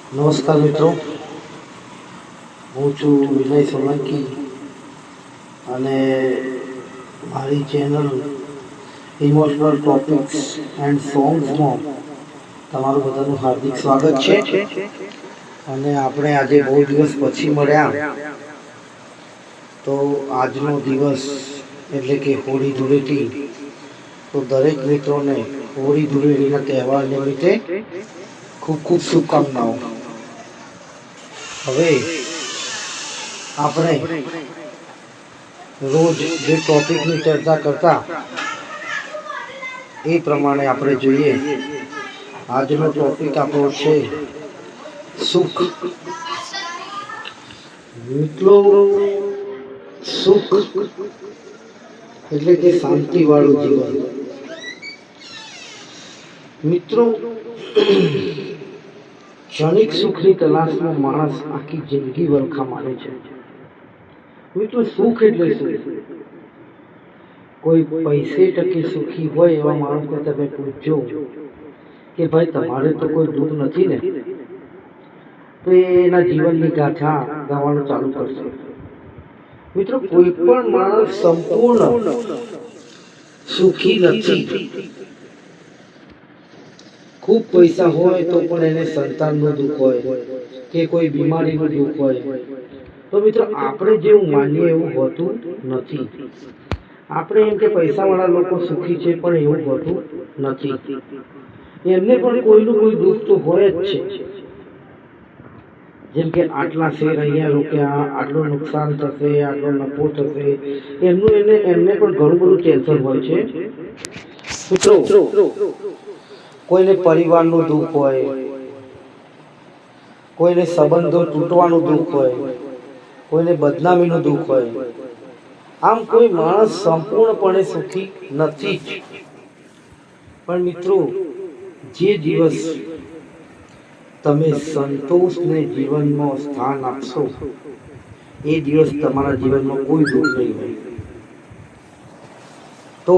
નમસ્કાર મિત્રો, હું છું વિનય સોલંકી અને મારી ચેનલ ઇમોશનલ ટોપિક્સ એન્ડ સોંગ્સમાં તમારું બધાનું હાર્દિક સ્વાગત છે. અને આપણે આજે બહુ દિવસ પછી મળ્યા, તો આજનો દિવસ એટલે કે હોળી ધૂળેટી, તો દરેક મિત્રોને હોળી ધૂળેટીના તહેવાર નિમિત્તે ખૂબ ખૂબ શુભકામનાઓ. હવે આપણે રોજ જે ટોપિકની ચર્ચા કરતા એ પ્રમાણે આપણે જોઈએ. આજનો ટોપિક આપણો છે સુખ. મિત્રો, સુખ એટલે કે શાંતિવાળું જીવન. મિત્રો, ક્ષણિક સુખની તલાશમાં માણસ આખી જિંદગી વલખા મારે છે. મિત્રો, સુખ એટલે શું? કોઈ પૈસે ટકે સુખી હોય એવા માણસને તમે પૂછજો કે ભાઈ તમારે તો કોઈ દુઃખ નથી ને, તો એના જીવનની ગાથા ગાવાનું ચાલુ કરશે. મિત્રો, કોઈ પણ માણસ સંપૂર્ણ સુખી નથી. ખૂબ પૈસા હોય તો પણ એને સંતાનનું દુઃખ હોય કે કોઈ બીમારીનું દુઃખ હોય. તો મિત્રો, આપણે જેવું માનીએ એવું હોતું નથી. આપણે એમ કે પૈસાવાળા લોકો સુખી છે, પણ એવું હોતું નથી. એમને પણ કોઈનું કોઈ દુઃખ તો હોય જ છે. જેમ કે આટલા શેર અહીંયા રોક્યા, આટલું નુકસાન થશે, આટલો નફો થશે, એમને પણ ઘણું બધું ટેન્શન હોય છે. મિત્રો, કોઈને પરિવારનું દુઃખ હોય, કોઈને સંબંધો તૂટવાનું દુઃખ હોય, કોઈને બદનામીનું દુઃખ હોય. આમ કોઈ માણસ સંપૂર્ણપણે સુખી નથી જ. પણ મિત્રો, જે દિવસ તમે સંતોષને જીવનમાં સ્થાન આપશો, એ દિવસ તમારા જીવનમાં કોઈ દુઃખ નહીં હોય. તો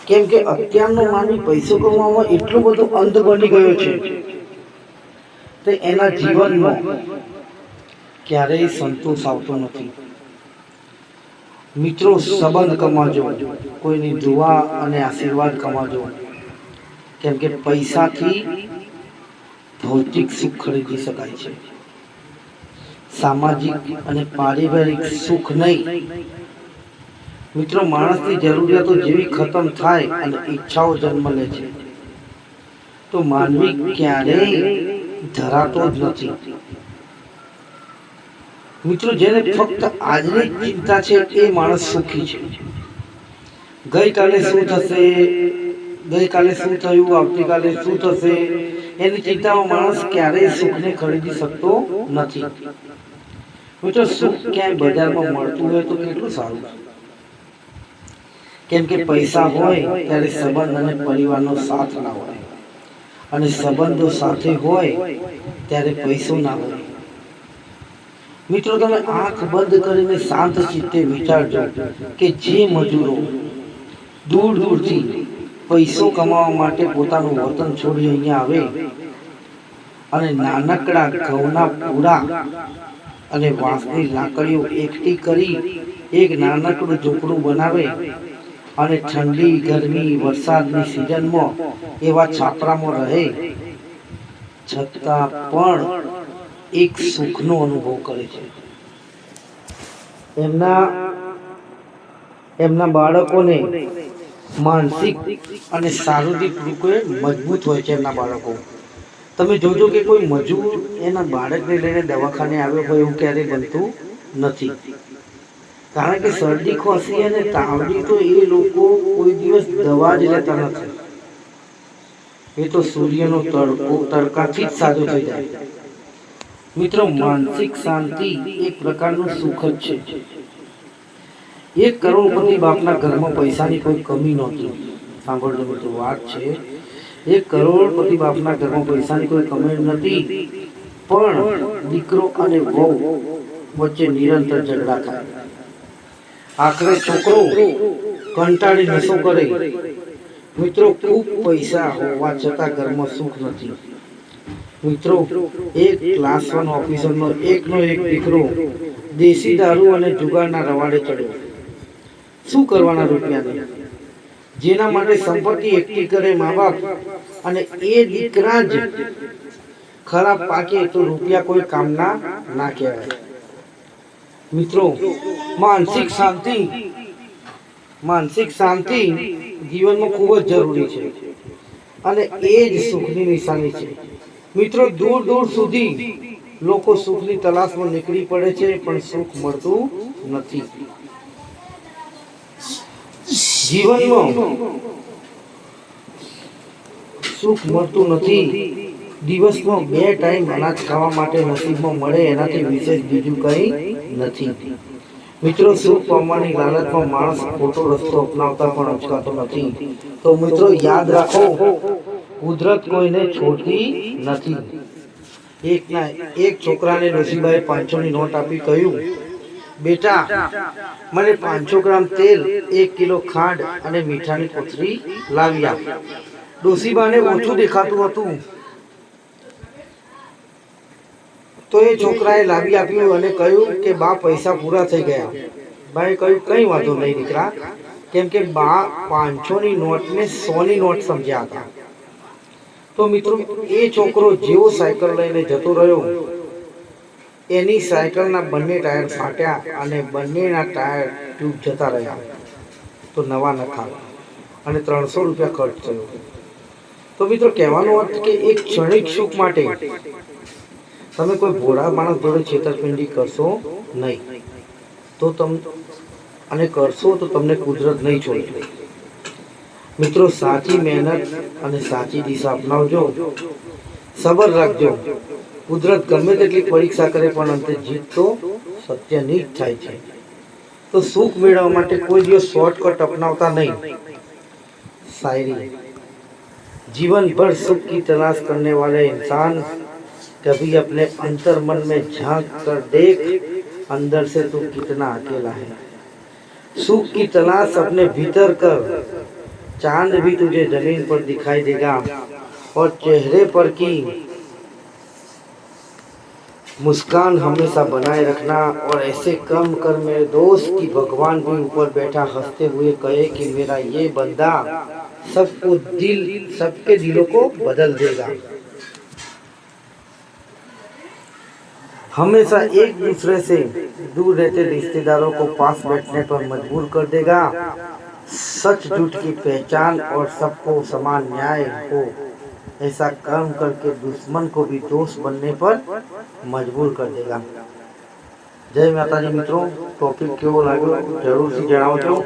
કેમ કે અત્યારનો માનવી પૈસો કમાવામાં એટલો બધો અંધ બની ગયો છે, તો એના જીવનમાં ક્યારેય સંતોષ આવતો નથી. મિત્રો, સંબંધ કમાજો, કોઈની દુઆ અને આશીર્વાદ કમાજો. કેમ કે પૈસાથી ભૌતિક સુખ ખરીદી શકાય છે, સામાજિક અને પારિવારિક સુખ નહીં. મિત્રો, માણસની જરૂરિયાતો જેવી ખતમ થાય અને ઈચ્છાઓ જન્મ લે છે, તો માનવી ક્યારેય ધરાતો જ નથી. મિત્રો, જેને ફક્ત આજની ચિંતા છે એ માણસ સુખી છે. ગઈકાલે શું થશે, ગઈકાલે શું થયું, આવતીકાલે શું થશે, એની ચિંતામાં માણસ ક્યારેય સુખને ખરીદી શકતો નથી. મિત્રો, સુખ ક્યાંય બજારમાં મળતું હોય તો કેટલું સારું. કેમ કે પૈસા હોય ત્યારે સંબંધ અને પરિવારનો સાથ ના હોય, અને સંબંધો સાથે હોય ત્યારે પૈસો ના હોય. મિત્રો, તમે આંખ બંધ કરીને શાંત ચિત્તે વિચારજો કે જે મજૂરો દૂર દૂરથી પૈસો કમાવા માટે પોતાનું વતન છોડી અહીંયા આવે અને નાનકડા ઘઉંના પૂરા અને વાંસની લાકડીઓ એકઠી કરી એક નાનકડું ઝૂંપડું બનાવે અને ઠંડી, ગરમી, વરસાદની સિઝનમાં એવા છાપરામાં રહે, છતાં પણ એક સુખનો અનુભવ કરે છે. એમના બાળકોને માનસિક અને શારીરિક રૂપે મજબૂત હોય છે. એમના બાળકો, તમે જોજો કે કોઈ મજૂર એના બાળકને લઈને દવાખાને આવ્યો હોય એવું ક્યારેય બનતું નથી. કારણ કે શરદી, ખાંસી અને તાવની તો એ લોકો કોઈ દિવસ દવા જ લેતા નથી. એ તો સૂર્યનો તડકાથી જ સાજો થઈ જાય. મિત્રો, માનસિક શાંતિ એક પ્રકારનું સુખ જ છે. એક કરોડપતિ બાપના ઘરમાં પૈસાની કોઈ કમી નહોતી. સાંભળજો મિત્રો, વાત છે, એક કરોડપતિ બાપના ઘરમાં પૈસાની કોઈ કમી નથી, પણ દીકરો અને વહુ વચ્ચે નિરંતર ઝઘડા થાય. આખરે છોકરો કંટાળી નશો કરે મિત્રો ખૂબ પૈસા હોવા છતાં ઘરમાં સુખ નથી. મિત્રો એક ક્લાસ 1 ઓફિસરનો એકનો એક દીકરો દેશી દારૂ અને જુગારના રવાડે ચડ્યો. શું કરવાના રૂપિયાને? જેના માટે સંપત્તિ એકઠી કરે મા બાપ અને એ દીકરા જ ખરાબ પાકે તો રૂપિયા કોઈ કામના ના કહેવાય. મિત્રો માનસિક શાંતિ જીવનમાં ખૂબ જ જરૂરી છે અને એ જ સુખની નિશાની છે. મિત્રો દૂર દૂર સુધી લોકો સુખની તલાશમાં નીકળી પડે છે પણ સુખ મળતું નથી. જીવનમાં સુખ મળતું નથી. દિવસમાં 2 ટાઈમ અનાજ ખાવા માટે નસીબમાં મળે એનાથી વિશેષ બીજું કંઈ નથી. મિત્રો સુખ પામવાની લાલચમાં માણસ ખોટો રસ્તો અપનાવતા પણ અચકાતો નથી. તો મિત્રો યાદ રાખો, કુદરત કોઈને છોડતી નથી. એક છોકરાને ડોશીબાએ 500ની નોટ આપી કહ્યું, બેટા મને 500 ગ્રામ તેલ, 1 કિલો ખાંડ અને મીઠાની કોથળી લાવી આપ. ડોશીબાને ઓછું દેખાતું હતું તો એ છોકરાએ લાવી આપ્યું અને કહ્યું કે બા પૈસા પૂરા થઈ ગયા. બાએ કહ્યું કંઈ વાંધો નહીં દીકરા, કેમ કે બા 500ની નોટને 100ની નોટ સમજ્યા હતા. તો મિત્રો એ છોકરો જેવો સાયકલ લઈને જતો રહ્યો, એની સાયકલના બંને ટાયર ફાટ્યા અને બંનેના ટાયર ટ્યુબ જતા રહ્યા. તો નવા નખાવ્યા અને 300 રૂપિયા ખર્ચ થયો. તો મિત્રો કહેવાનો અર્થ કે એક ક્ષણિક સુખ માટે તમે કોઈ ભોળા માણસ જોડે છેતરપિંડી કરશો નહીં અને કરશો તો તમને કુદરત નહીં છોડે. મિત્રો સાચી મહેનત અને સાચી દિશા અપનાવજો, સબર રાખજો. કુદરત ગમે તેટલી પરીક્ષા કરે પણ અંતે જીત તો સત્યની જ થાય છે. તો સુખ મેળવવા માટે કોઈ દિવસ શોર્ટકટ અપનાવતા નહીં. शायरी, जीवन भर सुख की तलाश करने वाले इंसान कभी अपने अंतर मन में झांक कर देख, अंदर से तू कितना अकेला है. सुख की तलाश अपने भीतर कर, चांद भी तुझे जमीन पर दिखाई देगा और चेहरे पर की मुस्कान हमेशा बनाए रखना. और ऐसे कर्म कर मेरे दोस्त कि भगवान भी ऊपर बैठा हंसते हुए कहे कि मेरा ये बंदा सबके दिलों को बदल देगा. हमेशा एक दूसरे से दूर रहते रिश्तेदारों को पास बैठने पर मजबूर कर देगा. सच झूठ की पहचान और सबको समान न्याय हो, ऐसा कर्म करके दुश्मन को भी दोस्त बनने पर मजबूर कर देगा. जय माता जी. मित्रों टॉपिक केवो लाग्यो जरूर से जणावजो.